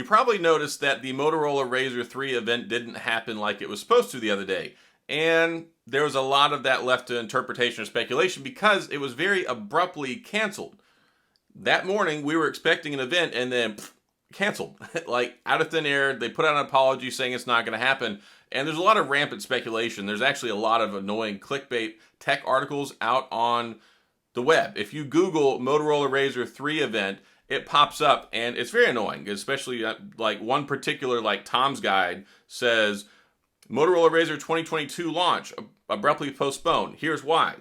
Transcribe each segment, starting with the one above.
You probably noticed that the Motorola RAZR 3 event didn't happen like it was supposed to the other day. And there was a lot of that left to interpretation or speculation because it was very abruptly canceled. That morning, we were expecting an event and then canceled. Like out of thin air, they put out an apology saying it's not going to happen. And there's a lot of rampant speculation. There's actually a lot of annoying clickbait tech articles out on the web. If you Google Motorola RAZR 3 event, it pops up and it's very annoying, especially like one particular, like Tom's Guide says, Motorola RAZR 2022 launch abruptly postponed. Here's why.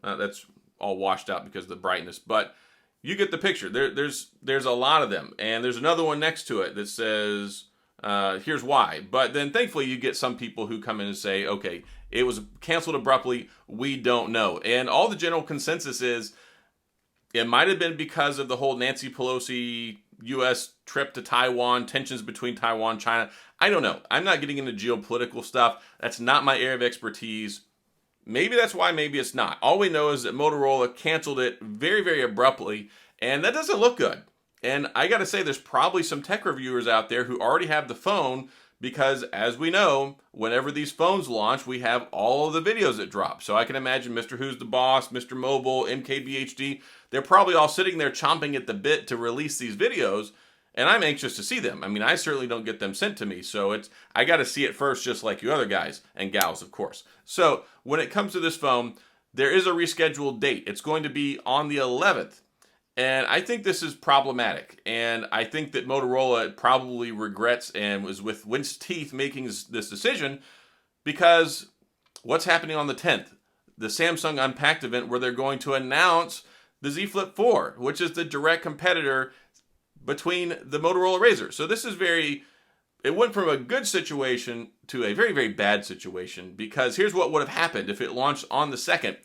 That's all washed out because of the brightness, but you get the picture. There's a lot of them, and there's another one next to it that says, here's why. But then thankfully you get some people who come in and say, okay, it was canceled abruptly. We don't know. And all the general consensus is it might have been because of the whole Nancy Pelosi U.S. trip to Taiwan, tensions between Taiwan and China. I don't know. I'm not getting into geopolitical stuff. That's not my area of expertise. Maybe that's why, maybe it's not. All we know is that Motorola canceled it very, very abruptly, and that doesn't look good. And I got to say, there's probably some tech reviewers out there who already have the phone because, as we know, whenever these phones launch, we have all of the videos that drop. So I can imagine Mr. Who's the Boss, Mr. Mobile, MKBHD, they're probably all sitting there chomping at the bit to release these videos, and I'm anxious to see them. I mean, I certainly don't get them sent to me, so I got to see it first, just like you other guys and gals, of course. So when it comes to this phone, there is a rescheduled date. It's going to be on the 11th. And I think this is problematic. And I think that Motorola probably regrets and was with winced teeth making this decision because what's happening on the 10th? The Samsung Unpacked event where they're going to announce the Z Flip 4, which is the direct competitor between the Motorola RAZR. So this is it went from a good situation to a very, very bad situation because here's what would have happened if it launched on the 2nd.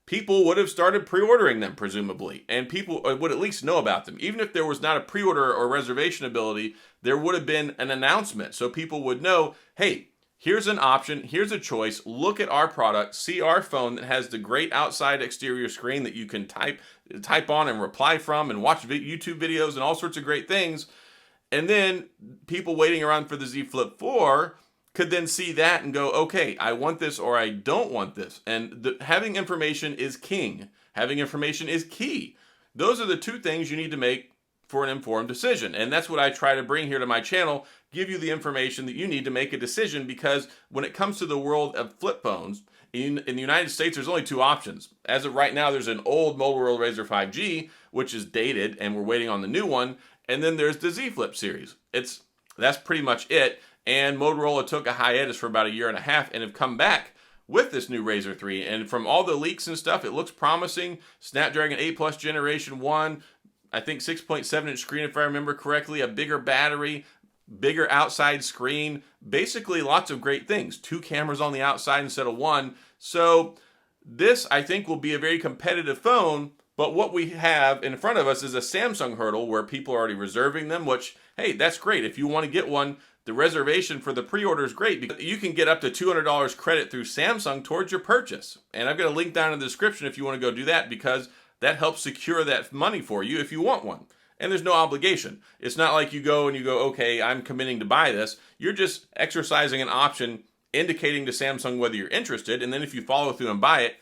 People would have started pre-ordering them, presumably, and people would at least know about them. Even if there was not a pre-order or reservation ability, there would have been an announcement. So people would know, hey, here's an option, here's a choice, look at our product, see our phone that has the great outside exterior screen that you can type on and reply from and watch YouTube videos and all sorts of great things. And then people waiting around for the Z Flip 4 could then see that and go, okay, I want this or I don't want this. And having information is king. Having information is key. Those are the two things you need to make for an informed decision. And that's what I try to bring here to my channel, give you the information that you need to make a decision, because when it comes to the world of flip phones, in the United States, there's only two options. As of right now, there's an old Motorola RAZR 5G, which is dated, and we're waiting on the new one. And then there's the Z Flip series. That's pretty much it. And Motorola took a hiatus for about a year and a half and have come back with this new RAZR 3. And from all the leaks and stuff, it looks promising. Snapdragon 8 Plus Generation 1, I think 6.7-inch screen if I remember correctly, a bigger battery, bigger outside screen, basically lots of great things. 2 cameras on the outside instead of 1. So this, I think, will be a very competitive phone. But what we have in front of us is a Samsung hurdle where people are already reserving them, which, hey, that's great. If you want to get one, the reservation for the pre-order is great because you can get up to $200 credit through Samsung towards your purchase. And I've got a link down in the description if you want to go do that, because that helps secure that money for you if you want one. And there's no obligation. It's not like you go, okay, I'm committing to buy this. You're just exercising an option indicating to Samsung whether you're interested. And then if you follow through and buy it,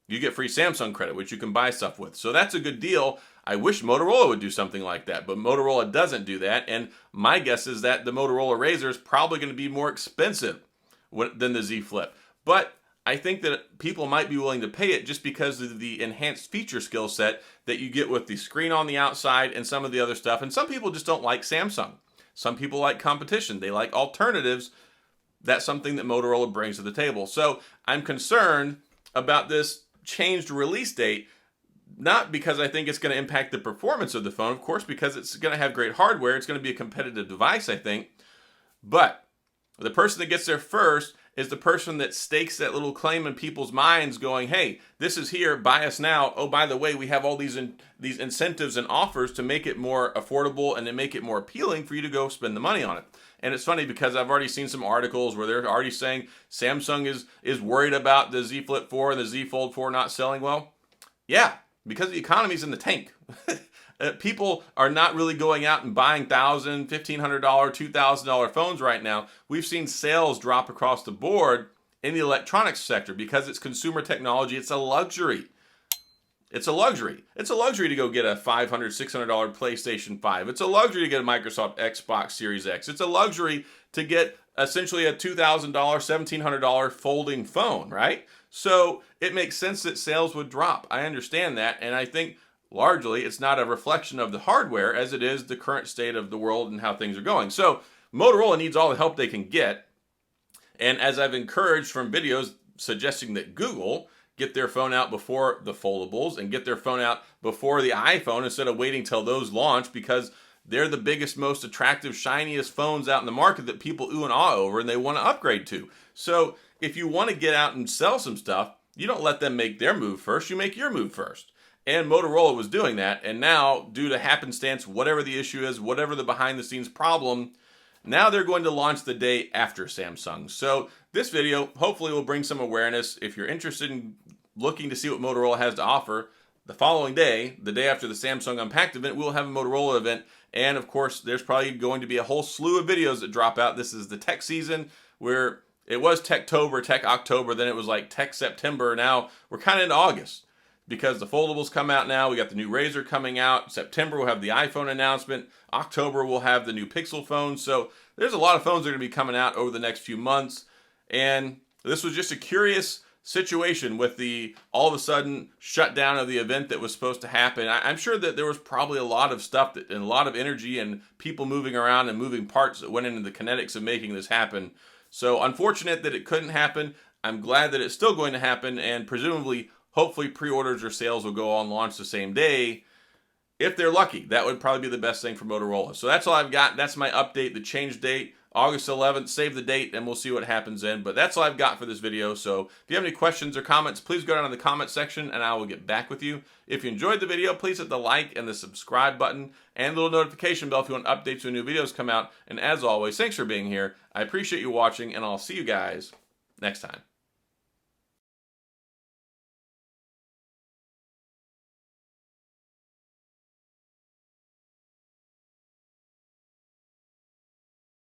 you get free Samsung credit, which you can buy stuff with. So that's a good deal. I wish Motorola would do something like that, but Motorola doesn't do that. And my guess is that the Motorola RAZR is probably going to be more expensive than the Z Flip. But I think that people might be willing to pay it just because of the enhanced feature skill set that you get with the screen on the outside and some of the other stuff. And some people just don't like Samsung. Some people like competition. They like alternatives. That's something that Motorola brings to the table. So I'm concerned about this changed release date, not because I think it's going to impact the performance of the phone, of course, because it's going to have great hardware. It's going to be a competitive device, I think. But the person that gets there first is the person that stakes that little claim in people's minds going, hey, this is here, buy us now. Oh, by the way, we have all these incentives and offers to make it more affordable and to make it more appealing for you to go spend the money on it. And it's funny because I've already seen some articles where they're already saying Samsung is worried about the Z Flip 4 and the Z Fold 4 not selling well. Yeah, because the economy's in the tank. People are not really going out and buying $1,000, $1,500, $2,000 phones right now. We've seen sales drop across the board in the electronics sector because it's consumer technology. It's a luxury. It's a luxury. It's a luxury to go get a $500, $600 PlayStation 5. It's a luxury to get a Microsoft Xbox Series X. It's a luxury to get essentially a $2,000, $1,700 folding phone, right? So it makes sense that sales would drop. I understand that, and I think largely it's not a reflection of the hardware as it is the current state of the world and how things are going. So Motorola needs all the help they can get, and as I've encouraged from videos suggesting that Google get their phone out before the foldables and get their phone out before the iPhone instead of waiting till those launch, because they're the biggest, most attractive, shiniest phones out in the market that people ooh and ah over and they want to upgrade to. So if you want to get out and sell some stuff, you don't let them make their move first, you make your move first. And Motorola was doing that, and now, due to happenstance, whatever the issue is, whatever the behind-the-scenes problem, now they're going to launch the day after Samsung. So this video hopefully will bring some awareness. If you're interested in looking to see what Motorola has to offer, the following day, the day after the Samsung Unpacked event, we'll have a Motorola event. And of course, there's probably going to be a whole slew of videos that drop out. This is the tech season, where it was Techtober, Tech October, then it was like Tech September. Now we're kind of into August because the foldables come out now. We got the new RAZR coming out. September we'll have the iPhone announcement. October we'll have the new Pixel phone. So there's a lot of phones that are going to be coming out over the next few months. And this was just a curious situation with the all of a sudden shutdown of the event that was supposed to happen. I'm sure that there was probably a lot of stuff and a lot of energy and people moving around and moving parts that went into the kinetics of making this happen. So unfortunate that it couldn't happen. I'm glad that it's still going to happen, and presumably, hopefully pre-orders or sales will go on launch the same day. If they're lucky, that would probably be the best thing for Motorola. So that's all I've got. That's my update, the change date. August 11th, save the date, and we'll see what happens then. But that's all I've got for this video. So if you have any questions or comments, please go down in the comment section, and I will get back with you. If you enjoyed the video, please hit the like and the subscribe button, and the little notification bell if you want updates when new videos come out. And as always, thanks for being here. I appreciate you watching, and I'll see you guys next time.